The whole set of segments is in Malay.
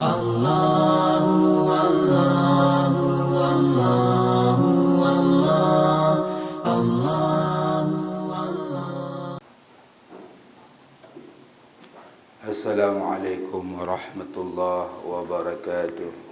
Allahu Allahu Allahu Allah Allahu Allah. Assalamualaikum warahmatullahi wabarakatuh.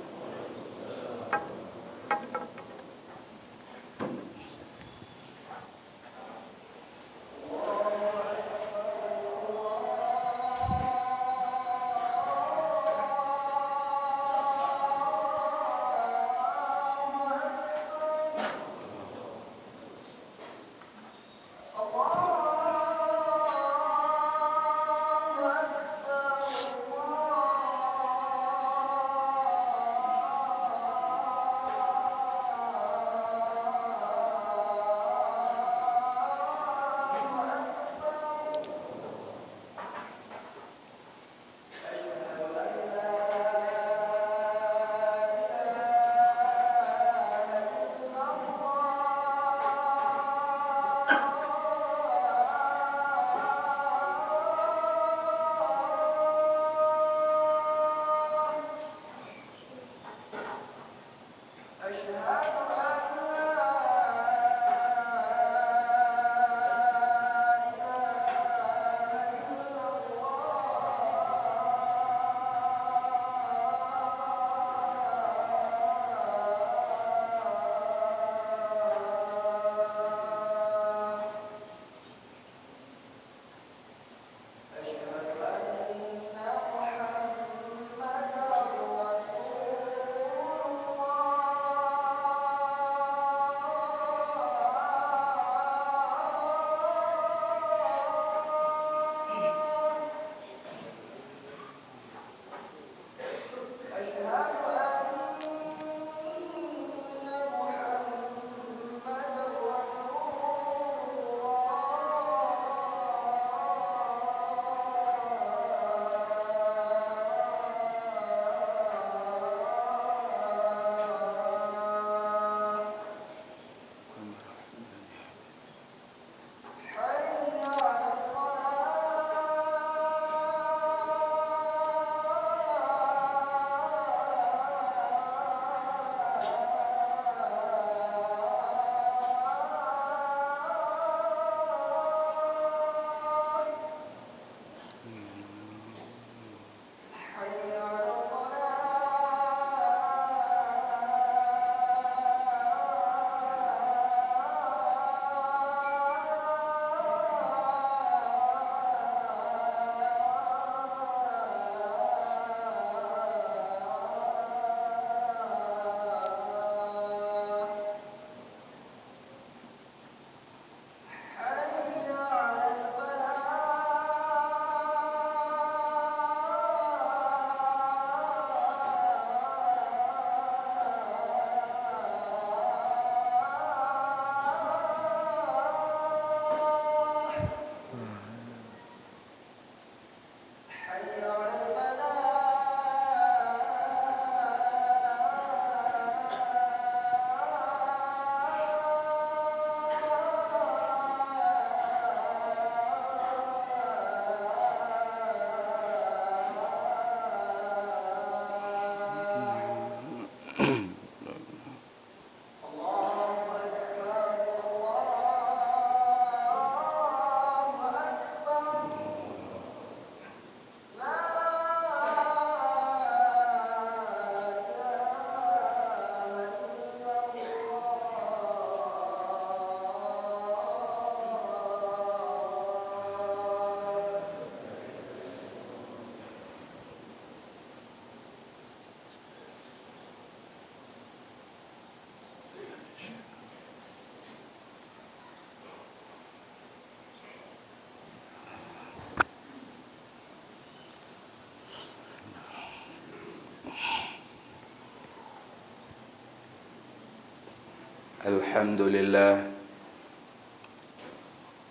Alhamdulillah,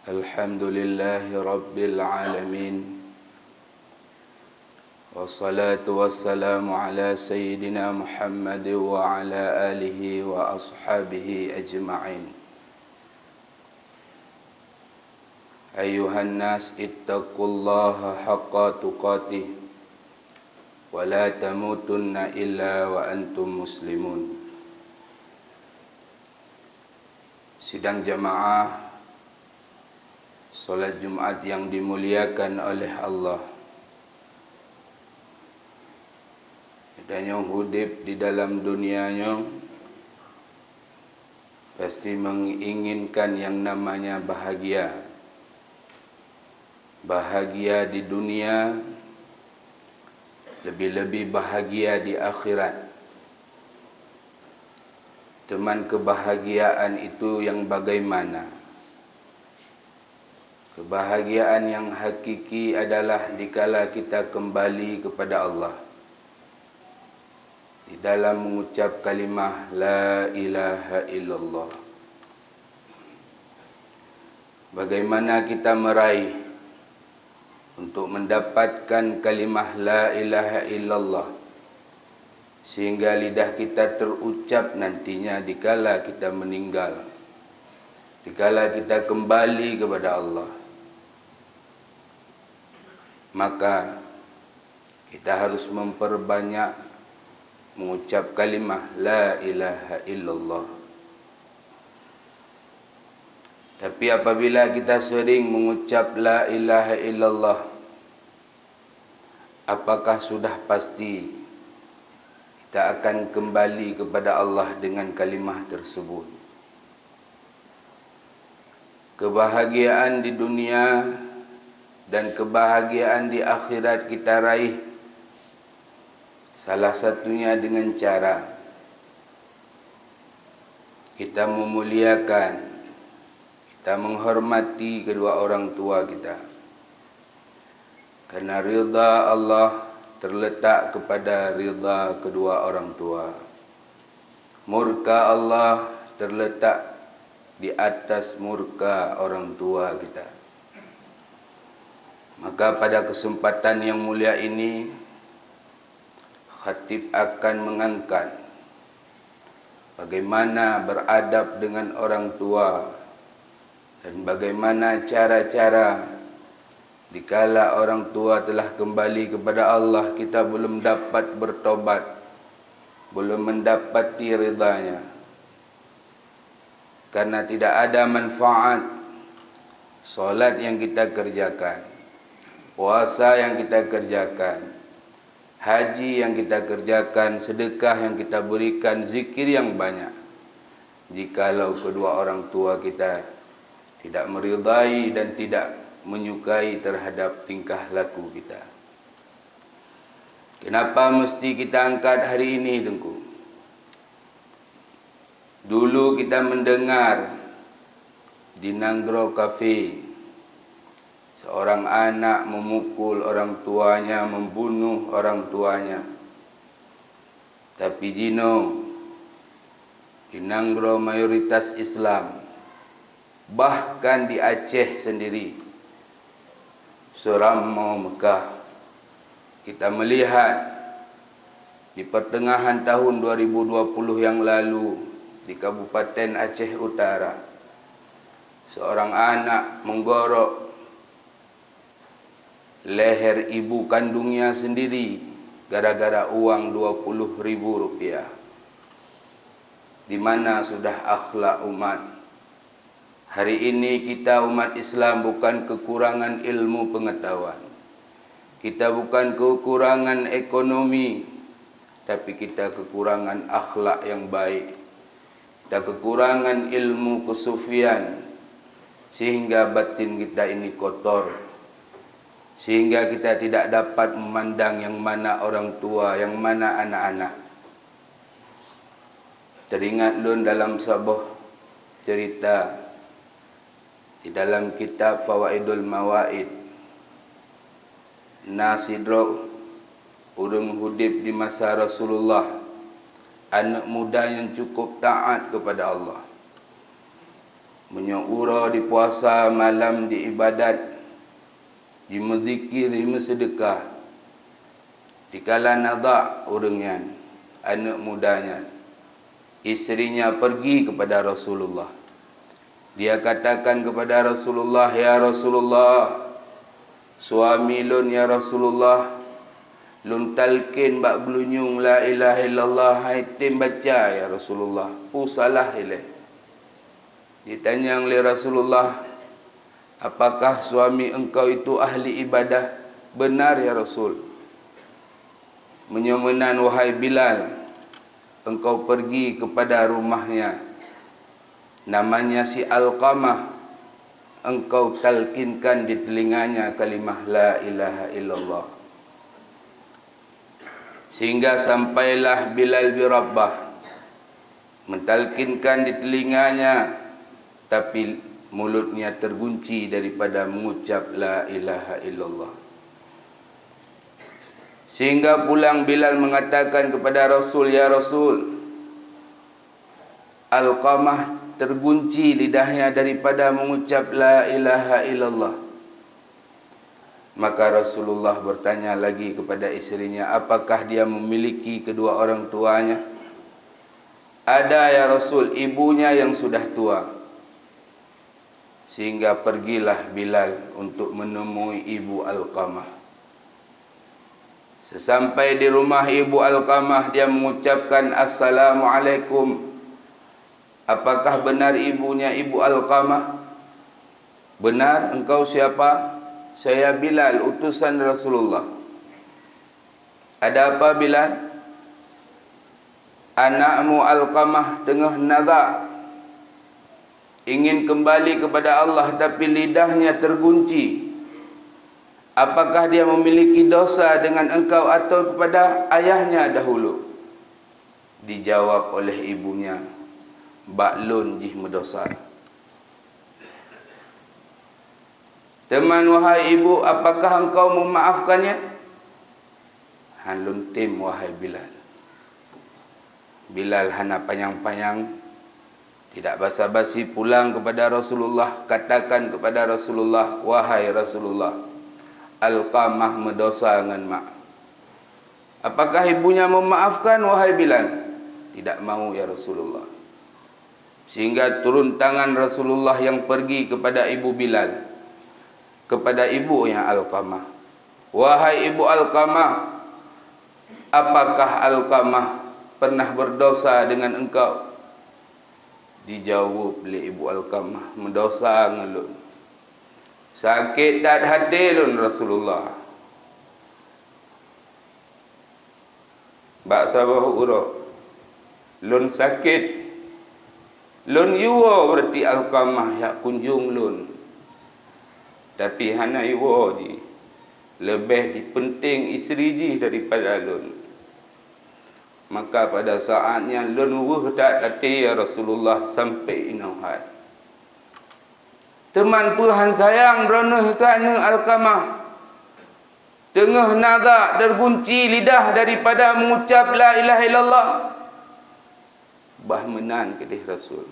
alhamdulillahi rabbil alamin. Wassalatu wassalamu ala sayyidina Muhammad wa ala alihi wa ashabihi ajma'in. Ayuhan nas ittaqullaha haqqa tuqatih ولا تموتن إلا وأنتم مسلمون. Sidang jamaah solat Jumat yang dimuliakan oleh Allah, dan yang hidup di dalam dunianya pasti menginginkan yang namanya bahagia. Bahagia di dunia, lebih-lebih bahagia di akhirat. Teman, kebahagiaan itu yang bagaimana? Kebahagiaan yang hakiki adalah dikala kita kembali kepada Allah di dalam mengucap kalimah La ilaha illallah. Bagaimana kita meraih untuk mendapatkan kalimah La ilaha illallah sehingga lidah kita terucap nantinya dikala kita meninggal, dikala kita kembali kepada Allah. Maka kita harus memperbanyak mengucap kalimah La ilaha illallah. Tapi apabila kita sering mengucap La ilaha illallah, apakah sudah pasti kita akan kembali kepada Allah dengan kalimah tersebut? Kebahagiaan di dunia dan kebahagiaan di akhirat kita raih salah satunya dengan cara kita memuliakan, kita menghormati kedua orang tua kita. Karena ridha Allah terletak kepada ridha kedua orang tua. Murka Allah terletak di atas murka orang tua kita. Maka pada kesempatan yang mulia ini, khatib akan mengangkat bagaimana beradab dengan orang tua dan bagaimana cara-cara dikala orang tua telah kembali kepada Allah, kita belum dapat bertobat, belum mendapati ridhanya. Karena tidak ada manfaat solat yang kita kerjakan, puasa yang kita kerjakan, haji yang kita kerjakan, sedekah yang kita berikan, zikir yang banyak, jikalau kedua orang tua kita tidak meridai dan tidak menyukai terhadap tingkah laku kita. Kenapa mesti kita angkat hari ini, Tengku? Dulu kita mendengar di Nanggro Cafe seorang anak memukul orang tuanya, membunuh orang tuanya. Tapi Jino, di Nanggro mayoritas Islam, bahkan di Aceh sendiri, Suramo Mekah, kita melihat di pertengahan tahun 2020 yang lalu di Kabupaten Aceh Utara, seorang anak menggorok leher ibu kandungnya sendiri gara-gara uang Rp20.000. Di mana sudah akhlak umat? Hari ini kita umat Islam bukan kekurangan ilmu pengetahuan, kita bukan kekurangan ekonomi, tapi kita kekurangan akhlak yang baik, kita kekurangan ilmu kesufian, sehingga batin kita ini kotor, sehingga kita tidak dapat memandang yang mana orang tua, yang mana anak-anak. Teringat lun dalam sebuah cerita di dalam kitab Fawaidul Mawaid, Nasidro, urung hudib di masa Rasulullah, anak muda yang cukup taat kepada Allah, menyuara di puasa malam, di ibadat, di menzikir, di sedekah. Dikala nadak urangnya, anak mudanya, isterinya pergi kepada Rasulullah. Dia katakan kepada Rasulullah, ya Rasulullah, suami lun ya Rasulullah Lun talkin bak belunyung la ilaha illallah, haitim baca ya Rasulullah. Salah ilai. Ditanya oleh Rasulullah, apakah suami engkau itu ahli ibadah? Benar ya Rasul. Menyomenan wahai Bilal, engkau pergi kepada rumahnya, namanya si Alqamah, engkau talkinkan di telinganya kalimah la ilaha illallah. Sehingga sampailah Bilal bin Rabah mentalkinkan di telinganya, tapi mulutnya tergunci daripada mengucap la ilaha illallah. Sehingga pulang Bilal mengatakan kepada Rasul, ya Rasul, Alqamah tergunci lidahnya daripada mengucap la ilaha illallah. Maka Rasulullah bertanya lagi kepada isterinya, apakah dia memiliki kedua orang tuanya? Ada ya Rasul, ibunya yang sudah tua. Sehingga pergilah Bilal untuk menemui ibu Alqamah. Sesampai di rumah ibu Alqamah, dia mengucapkan Assalamualaikum. Apakah benar ibunya ibu Alqamah? Benar, engkau siapa? Saya Bilal, utusan Rasulullah. Ada apa Bilal? Anakmu Alqamah tengah nazar, ingin kembali kepada Allah, tapi lidahnya tergunci. Apakah dia memiliki dosa dengan engkau atau kepada ayahnya dahulu? Dijawab oleh ibunya, baklun jih mendosa. Teman wahai ibu, apakah engkau memaafkannya? Halun tim wahai Bilal. Bilal hana panjang-panjang, tidak basa-basi, pulang kepada Rasulullah, katakan kepada Rasulullah, wahai Rasulullah, Alqamah mendosa dengan mak. Apakah ibunya memaafkan wahai Bilal? Tidak mau ya Rasulullah. Sehingga turun tangan Rasulullah yang pergi kepada ibu Bilal, kepada ibunya Alqamah. Wahai ibu Alqamah, apakah Alqamah pernah berdosa dengan engkau? Dijawab oleh ibu Alqamah, mendosa ngelun. Sakit dat hati lun Rasulullah. Bak sabah urut. Lun sakit. Lun yuwa berarti Alqamah yak kunjung lun. Tapi hana yuwa ji. Lebih dipenting isteri ji daripada lun. Maka pada saatnya lun wuh tak hati ya Rasulullah sampai inauhat. Teman Tuhan sayang beronah kerana Alqamah tengah nazak tergunci lidah daripada mengucap la ilaha illallah. Bah menan kedih Rasul.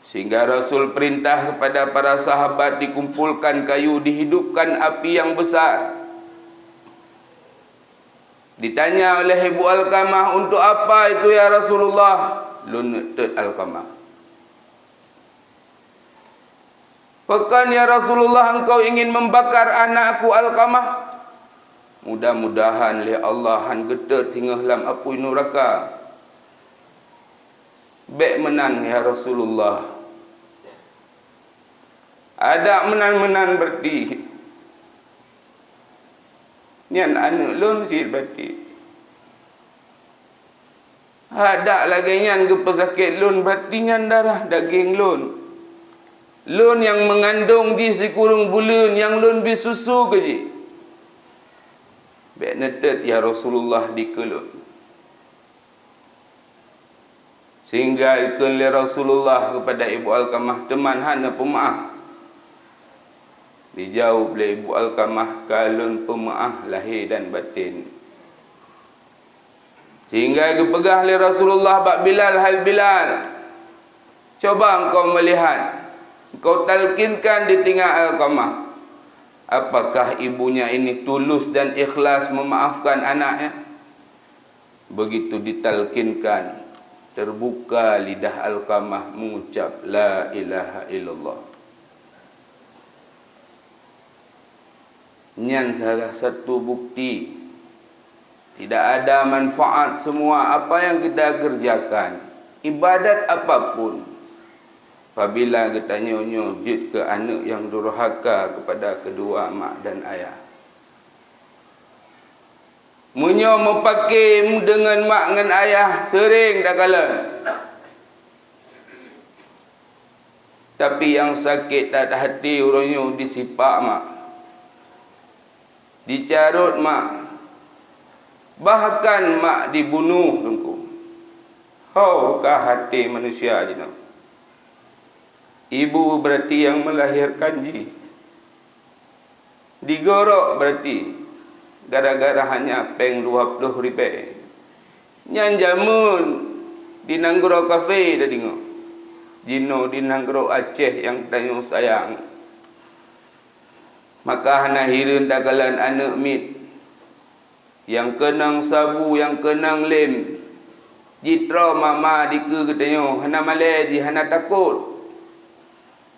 Sehingga Rasul perintah kepada para sahabat dikumpulkan kayu, dihidupkan api yang besar. Ditanya oleh ibu Alqamah, untuk apa itu ya Rasulullah? Lunut Alqamah. Pekan ya Rasulullah, engkau ingin membakar anakku Alqamah? Mudah-mudahan oleh Allah han getet hingga dalam api neraka. Bek menan ya Rasulullah. Ada menan-menan berarti. Nyan anak lun sil berarti. Ada lagi nyan gepesakit lun berarti nyan darah daging lun. Lun yang mengandung di sekurung bulan yang lun bisusu ke ji. Bek netet ya Rasulullah dikelun. Sehingga ikun li Rasulullah kepada ibu Alqamah, teman hana pemaaf. Dijawab oleh ibu Alqamah, kalun pemaaf lahir dan batin. Sehingga dipegah oleh Rasulullah bak Bilal, hal Bilal, coba engkau melihat, engkau talkinkan di tinggal Alqamah, apakah ibunya ini tulus dan ikhlas memaafkan anaknya? Begitu ditalkinkan, terbuka lidah Alqamah mengucap la ilaha illallah. Nyan salah satu bukti Tidak ada manfaat semua apa yang kita kerjakan, ibadat apapun, apabila kita nyonyojit ke anak yang durhaka kepada kedua mak dan ayah. Munyo mempakim dengan mak dengan ayah sering dah kala. Tapi yang sakit tak hati urangnya disipak mak, dicarut mak, bahkan mak dibunuh tengku. Haukah hati manusia jenau? Ibu berarti yang melahirkan ji. Digorok berarti gara-gara hanya peng 20 ribu. Nyan jamun di Nanggro Cafe dah tengok. Jino di Nanggro Aceh yang tanya sayang. Maka hana hirin dagalan anak mit. Yang kenang sabu, yang kenang lem. Jitra mama dike katanya, hana malai ji, hana takut.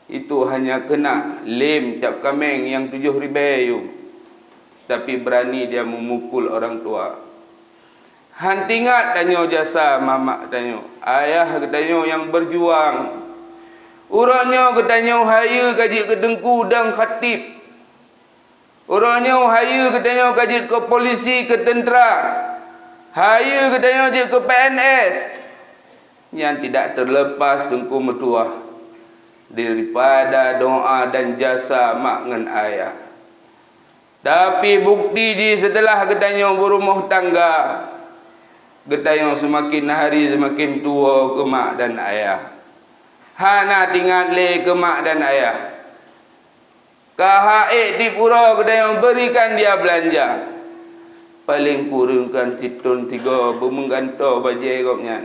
Itu hanya kena lem cap kameng yang 7 ribu. Tapi berani dia memukul orang tua. Hantingat tanya jasa mama tanya. Ayah katanya yang berjuang. Urangnya katanya haya kaji ke dengku dan khatib. Urangnya haya katanya kaji ke polisi, ke tentera. Haya katanya je ke PNS. Yang tidak terlepas dengku mertua daripada doa dan jasa mak dengan ayah. Tapi bukti ji setelah katanya berumah tangga, katanya semakin hari semakin tua ke mak dan ayah. Hana tinggal le ke mak dan ayah. Kahaik di pura katanya berikan dia belanja. Paling kurang kan titun 3 bermengganto bajai koknya.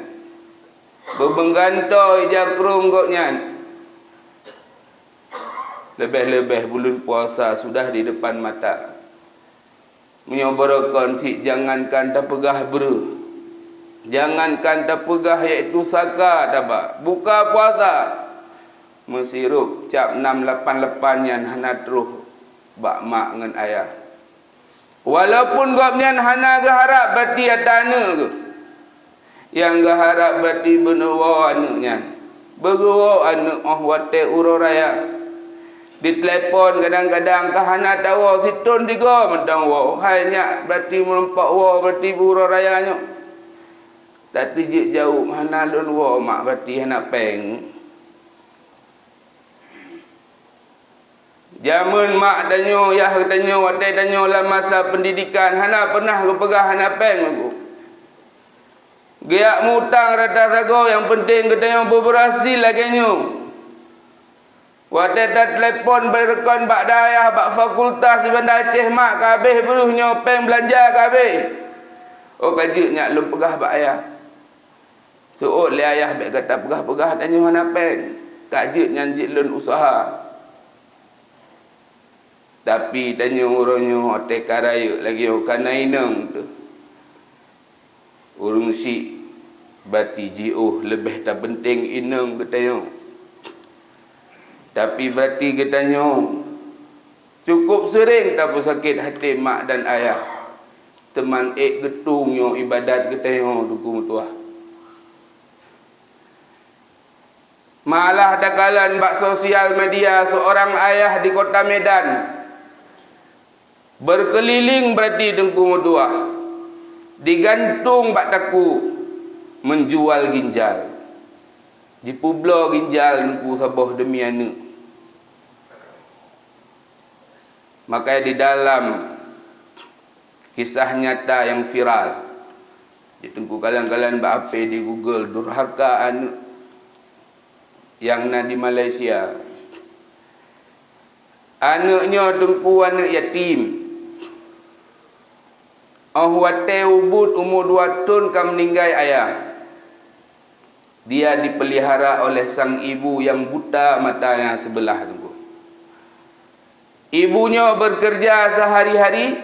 Bermengganto jakrum koknya. Lebih-lebih bulan puasa sudah di depan mata. Menyoborokan jangankan tak pegah beru. Jangankan tak pegah iaitu saka daba. Buka puasa. Mesirup cap 688 yang hana terus bak mak dengan ayah. Walaupun gopnyan hana geharap berarti atana ke. Yang geharap berarti benawa anaknya. Begawa anak wate uro raya. Di telefon kadang-kadang kahana tawa situn 3 mentang wa. Hanya berarti melompak wa berarti uro rayanya. Tapi jauh hana lun wa mak berarti hana peng. Jamun mak danyo, yah danyo, watai danyo dalam masa pendidikan, hana pernah kepegah hana peng aku. Giak mutang rata sago yang penting katanya berberhasil lagi nyo. Watai dah telefon berrekon bak dayah, bak fakultas Bandar Aceh mak kabeh beruhnya peng belanja kabeh. Oh kajiknya lum pegah bak ayah. Suot le ayah bek kata pegah-pegah danyo hana peng. Kajiknya jik lun usaha. Tapi tanya orangnya hotel karaya lagi kana inang tu. Urung si bati jiuh lebih tak penting inang katanya. Tapi berarti katanya cukup sering tak sakit hati mak dan ayah. Teman getungnya ibadat katanya dukung tua. Malah dakalan bak sosial media seorang ayah di kota Medan berkeliling berarti dengku mertua, digantung bak taku menjual ginjal, dipublo ginjal dengku sabah demi anak. Maka di dalam kisah nyata yang viral, dengku kalian-kalian bak apa di Google durhaka anak yang na di Malaysia. Anaknya dengku anak yatim. Wate ubud umur 2 tahun kam meninggal ayah. Dia dipelihara oleh sang ibu yang buta matanya sebelah tu. Ibunya bekerja sehari-hari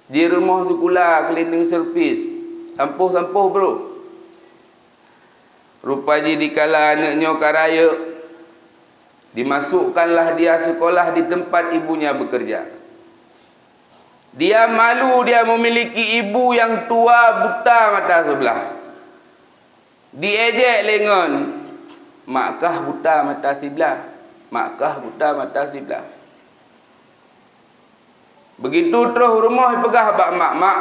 di rumah sekolah cleaning service. Sampuh-sampuh bro. Rupanya dikala anaknya karaya, dimasukkanlah dia sekolah di tempat ibunya bekerja. Dia malu dia memiliki ibu yang tua buta mata sebelah. Diejek lengan, makkah buta mata sebelah. Makkah buta mata sebelah. Begitu terus rumah pegah bak mak.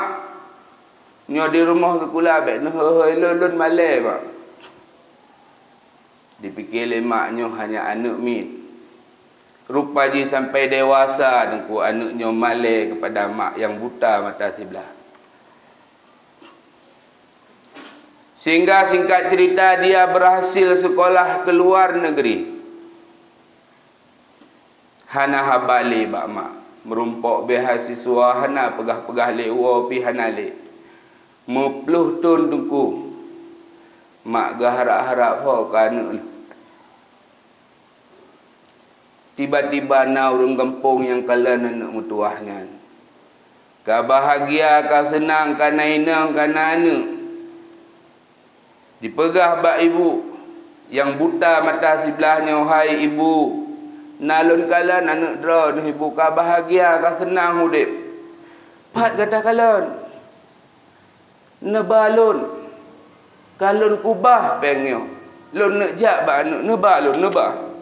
Nyo di rumah ke kula bek lun malai mak. Dipikir lemaknya hanya anak min. Rupanya sampai dewasa dengku anaknya malai kepada mak yang buta mata sebelah. Sehingga singkat cerita dia berhasil sekolah ke luar negeri. Hana habali bak mak. Merumpok beasiswa hana pegah-pegah lewa pi hana le. 10 tahun dengku. Mak ga harap-harap ho kana. Tiba-tiba na urang kampung yang kala anak mutuahnya. Ka bahagia, ka senang, ka nainang, ka anak. Dipegah bak ibu yang buta mata sebelahnya, hai ibu, nalun kalan anak dra ni ibu, ka bahagia, ka senang hudip. Pat kata kalan. Nebalun. Kalun kubah pengyo. Lun nak jak bak anak nebalun nebah.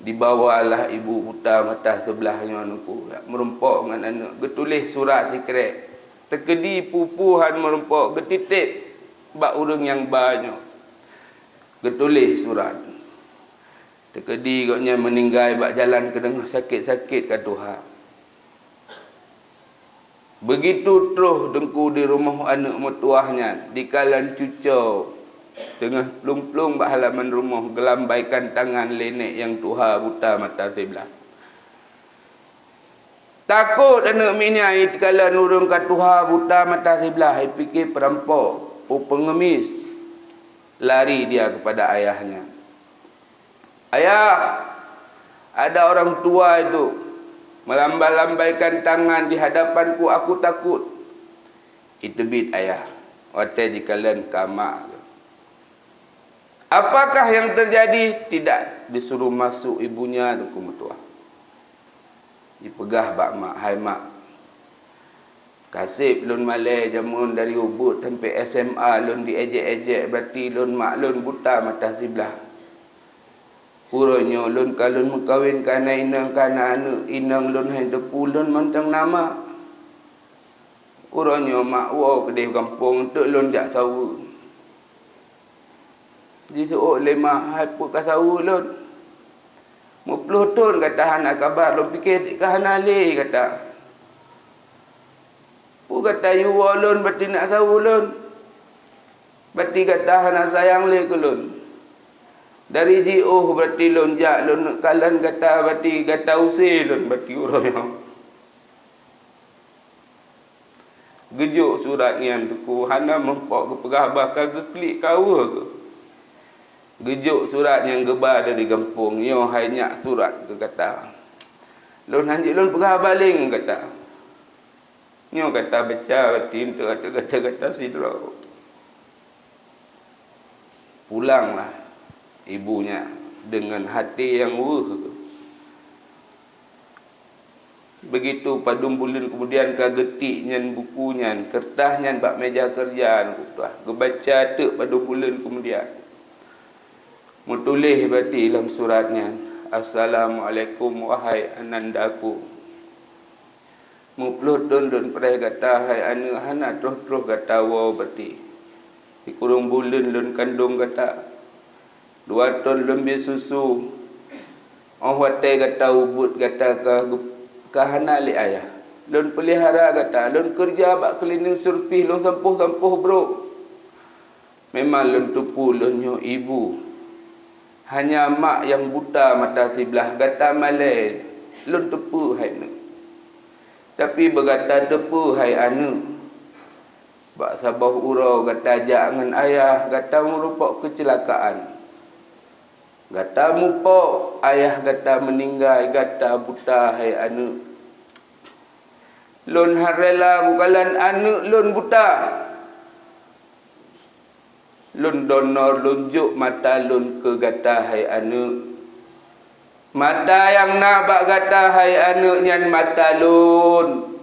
Dibawalah ibu buta mata sebelahnya anakku, merumpok dengan anak, getulis surat sekret. Tekedi pupuhan merumpok, getitip bak urang yang banyak. Getulis surat. Tekedi koknya meninggal bak jalan ke tengah sakit-sakit ke Tuhan. Begitu terus dengku di rumah anak mertuahnya, di kalan cucau. Tengah plung-plung bak halaman rumah, gelambaikan tangan lenek yang tuha buta mata sebelah. Takut anak minyai kala nurung ka tuha buta mata sebelah, fikir perampok, pengemis. Lari dia kepada ayahnya. Ayah, ada orang tua itu melambai-lambaikan tangan di hadapanku, aku takut. Itu bit ayah. Watai jikalan kamak. Apakah yang terjadi? Tidak disuruh masuk ibunya tu kumutua. Dipegah bak mak, hai mak. Kasih lun malai jamun dari Ubud sampai SMA lun diejek-ejek, berarti lun mak lun buta mata sebelah. Uranya lun kalun mengkawin kana inang kana anak inang lun hai depu lun mantang nama. Uranya mak wow kedai kampung tek lun jak sawu. Di suuk lemah hai pu ka sawu lun. 10 tahun kata hana kabar lun fikir ka hana le kata. Pu kata yu lun berarti nak sawu lun. Berarti kata hana sayang le ke lun. Dari jiuh berarti lun jak lun kalan kata berarti kata usir lun berarti urangnya. Gejuk surat ni antuku hana mempok ke pegah bakal ke klik kau ke. Gejuk surat yang gebar dari kampung, yo hanya surat ke kata. Lun hanji lun pegah baling kata. Nyo kata baca berarti untuk kata-kata sidra. Pulanglah ibunya dengan hati yang wuh. Begitu padum bulan kemudian kagetiknya bukunya, kertasnya bak meja kerja kebaca tek padum bulan kemudian. Mutulis berarti dalam suratnya, Assalamualaikum wahai anandaku. Muplut don perai kata hai anu hana terus kata wow berarti. Di kurung bulan lun kandung kata 2 ton lebih susu. Oh watai kata ubud kata kahana li ayah. Lun pelihara kata, lun kerja bak keliling surpih, lun sampuh-sampuh bro. Memang lun tupu lun nyo ibu. Hanya mak yang buta mata sebelah kata malai. Lun tupu hai nu. Tapi berkata tupu hai anu. Bak sabah urau kata jangan ayah kata merupak kecelakaan. Gata mupok ayah gata meninggal gata buta hai anu. Lun harela bukalan anu lun buta. Lun donor lun juk mata lun ke gata hai anu. Mata yang nak bak kata hai anak nyan mata lun.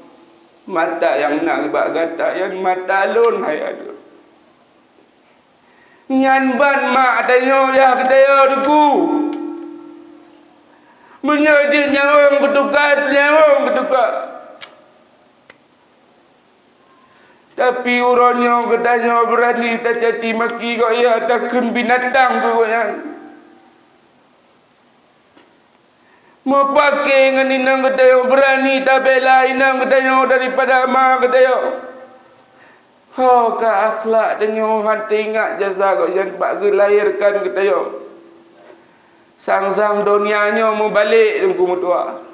Mata yang nak bak kata yang mata lun hai anak. Nyan ban mak tanyo ya kedaya duku. Menyajik nyawang ketukar. Tapi uronyo kedanya berani tak caci maki kok ya takkan binatang tu yang. Mau pakai dengan inang kedaya berani tak bela inang kedaya daripada ma kedaya. Oh, ke akhlak dengan hati ingat jasa kau yang pak gelahirkan kedaya. Sang-sang dunianya mau balik dengan mutua.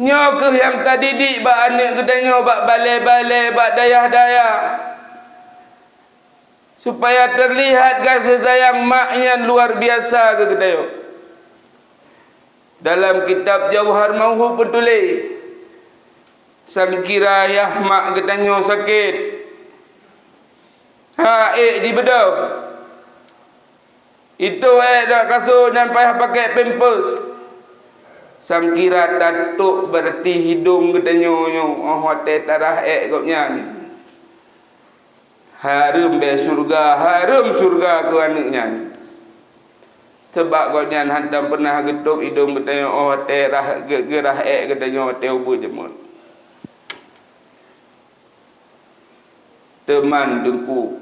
Nyo ke yang tadi dik bak anak kedanya bak balai-balai bak dayah-dayah. Supaya terlihat kasih sayang maknya luar biasa ke kedaya. Dalam kitab Jauhar Mauhub pun tulis, sang kira ayah mak kedanya sakit. Di bedau. Itu dak kasut dan payah pakai pampers. Sang kira datuk berarti hidung katanya hotel tarah koknya ni. Harum surga ke anaknya ni. Sebab koknya hantam pernah getuk hidung katanya hotel gerah katanya hotel ubu jemut. Teman dengku.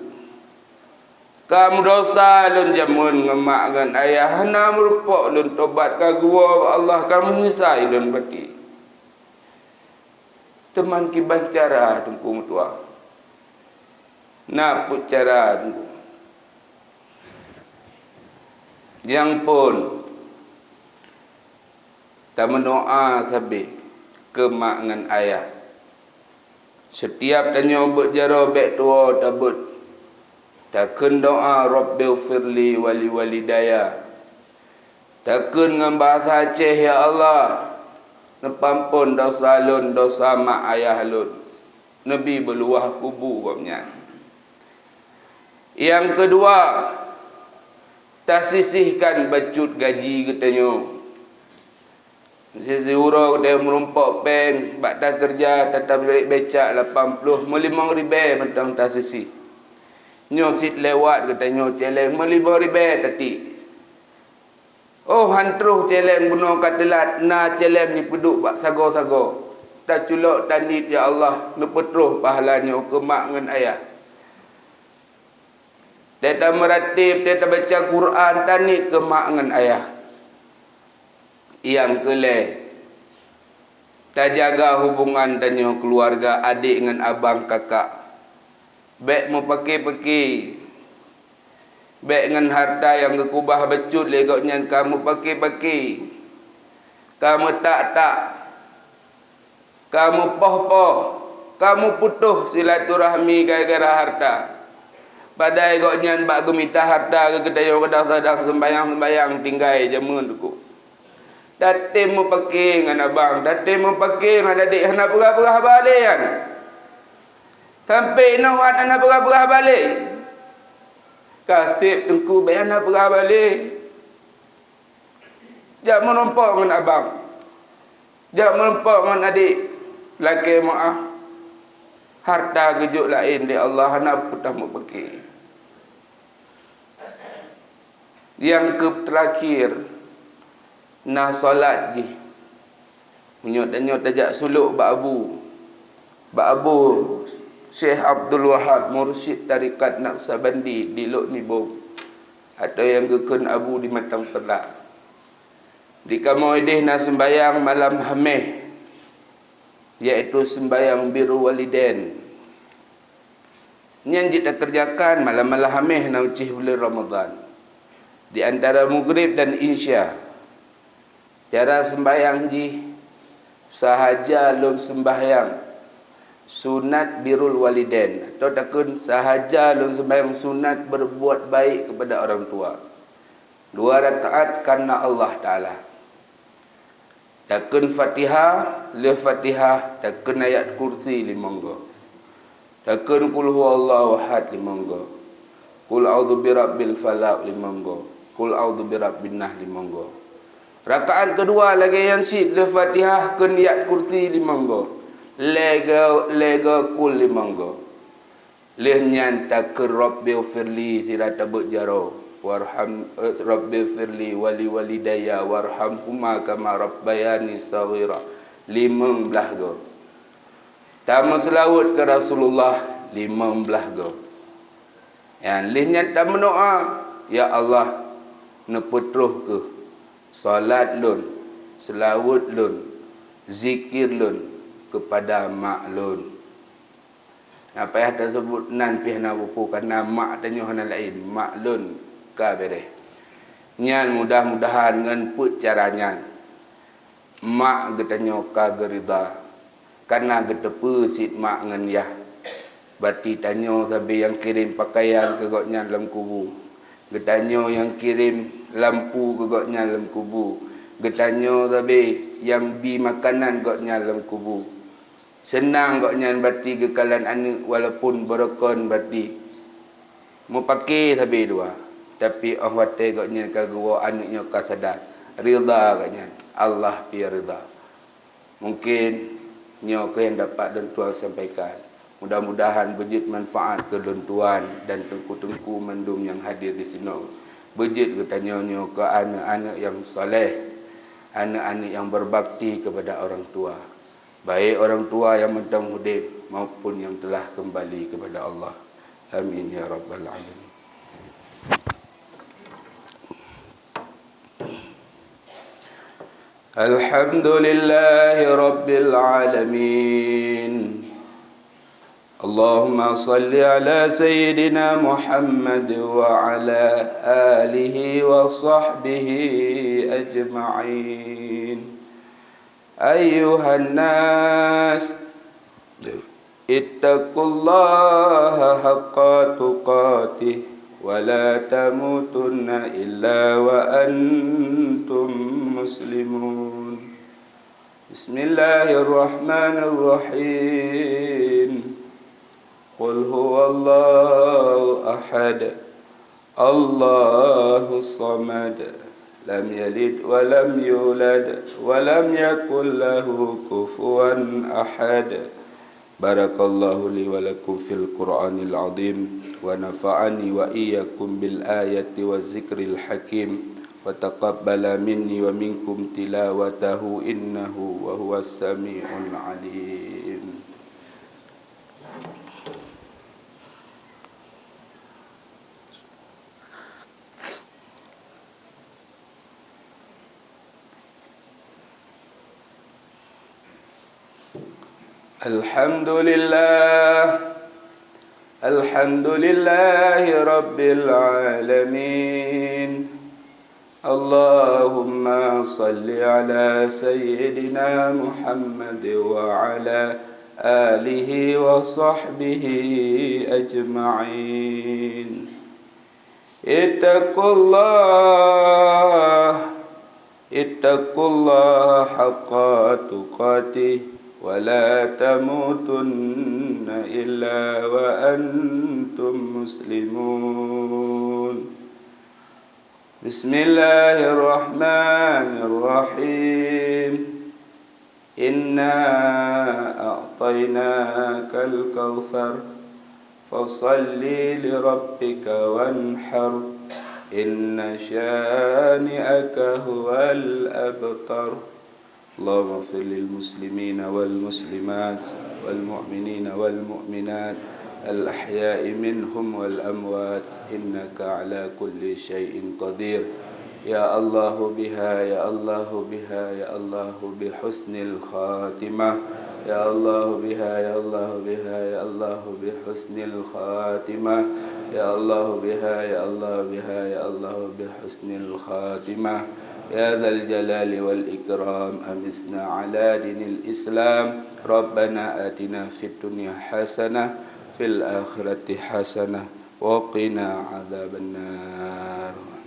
Kamu dosa lun jamun ngemak dengan ayah hana merupok lun tobat ka gua Allah kamu nyesai lun baki. Teman kiban cara tengku mutua. Naput cara tengku. Yang pun tak mendoa sabi ke mak dengan ayah. Setiap tanya obot jaro bek tua tabut. Takkan doa Rabbighfirli wali walidaya. Takkan dengan bahasa Aceh ya Allah. Nepampun dosa lun dosa mak ayah lun. Nabi berluah kubu babnya. Yang kedua, tak sisihkan bacut gaji katanya. Sisi urau dia merumpak pen, bak tak kerja tetap becak 80 melimang ribe mentang tak sisih. Nyok lewat katanya celeng melibah ribe tadi. Oh hantruh celeng bunuh katelat na celeng ni peduk bak sago-sago. Tak culok tanit ya Allah nepetruh pahalanya ke mak dengan ayah. Dia tak meratib, dia tak baca Quran tanit ke mak dengan ayah. Yang kelih tak jaga hubungan tanya keluarga adik dengan abang kakak. Bek mau pakai-pakai. Bek dengan harta yang kekubah becut legoknya kamu pakai-pakai. Kamu tak. Kamu poh-poh. Kamu putuh silaturahmi gara-gara harta. Padai goknya bak gemita harta ke kedai kadang-kadang sembayang-sembayang tinggal jamun tuku. Datim mau pakai dengan abang, datim mau pakai dengan adik hana berah-berah balik kan. Sampai nak anak berah-berah balik. Kasih tengku baik anak berah balik. Jak menumpuk dengan abang. Jak menumpuk dengan adik. Laki maaf. Harta kejuk lain di Allah anak putah mau pakai. Yang terakhir. Nah solat je. Menyot-nyot tajak suluk Bak Abu Syekh Abdul Wahab Mursyid Tarikat Naqsabandi di Lok Nibong. Atau yang gekun Abu di Matang Perlak. Di kamu idih nak sembayang malam hameh. Iaitu sembayang biru waliden. Ini yang kita kerjakan malam-malam hameh nak ucih bulan Ramadan. Di antara Maghrib dan Isya. Cara sembayang ji. Sahaja lum sembahyang sunat birrul walidain atau takun sahaja lum sembahyang sunat berbuat baik kepada orang tua. 2 rakaat karena Allah Taala. Takun Fatihah, le Fatihah, takun ayat kursi 5 go. Takun qul huwallahu ahad 5 go. Qul a'udzu birabbil falaq 5 go. Qul a'udzu birabbin nas 5 go. Rakaat kedua lagi yang syid le Fatihah ke niat kursi 5 go. Lega kul 5 go. Le nyanta ke Rabbi firli sirata bujaro warham Rabbi firli wali walidayya warhamhuma kama rabbayani saghira 15 go. Tama selawat ke Rasulullah 15 go. Yang le nyanta berdoa, ya Allah neputruh ke salat lun, selawat lun, zikir lun kepada mak lun. Apa yang tersebut nan pih na buku karena mak tanya hana lain, mak lun ka bereh. Nyan mudah-mudahan ngan put caranya. Mak getanyo ka gerida. Karena getepe sit mak ngan yah. Berarti tanyo sabe yang kirim pakaian ke goknya dalam kubu. Getanyo yang kirim lampu ke goknya dalam kubu. Getanyo sabe yang bi makanan goknya dalam kubu. Senang goknya berarti kekalan anak walaupun berokon berarti. Mau pakai sabe dua. Tapi ahwate goknya kagua anaknya ka sadar. Rida goknya. Allah pi rida. Mungkin nyo ke yang dapat dan Tuhan sampaikan. Mudah-mudahan bejit manfaat ke don tuan dan tengku-tengku mendum yang hadir di sini. Bejit katanya ke anak-anak yang soleh, anak-anak yang berbakti kepada orang tua. Baik orang tua yang mentang hidup maupun yang telah kembali kepada Allah. Amin ya rabbal alamin. Alhamdulillahi rabbil alamin. اللهم صل على سيدنا محمد وعلى آله وصحبه أجمعين أيها الناس اتقوا الله حق تقاته ولا تموتن إلا وأنتم مسلمون بسم الله الرحمن الرحيم قل هو الله أحد الله الصمد لم يلد ولم يولد ولم يكن له كفوا أحد بارك الله لي ولكم في القرآن العظيم ونفعني وإياكم بالآية والذكر الحكيم وتقبل مني ومنكم تلاوته إنه وهو السميع العليم. الحمد لله رب العالمين اللهم صل على سيدنا محمد وعلى آله وصحبه أجمعين اتقوا الله حق تقاته ولا تموتن إلا وأنتم مسلمون بسم الله الرحمن الرحيم إنا أعطيناك الكوثر فصل لربك وانحر إن شانئك هو الأبتر اللهم اغفر للمسلمين والمسلمات والمؤمنين والمؤمنات الأحياء منهم والأموات إنك على كل شيء قدير يا الله بها يا الله بها يا الله بحسن الخاتمة يا الله بها يا الله بها يا الله بحسن الخاتمة يا الله بها يا الله بها يا الله بحسن الخاتمة يا ذا الجلال والإكرام أمسنا على دين الإسلام ربنا آتنا في الدنيا حسنة في الآخرة حسنة وقنا عذاب النار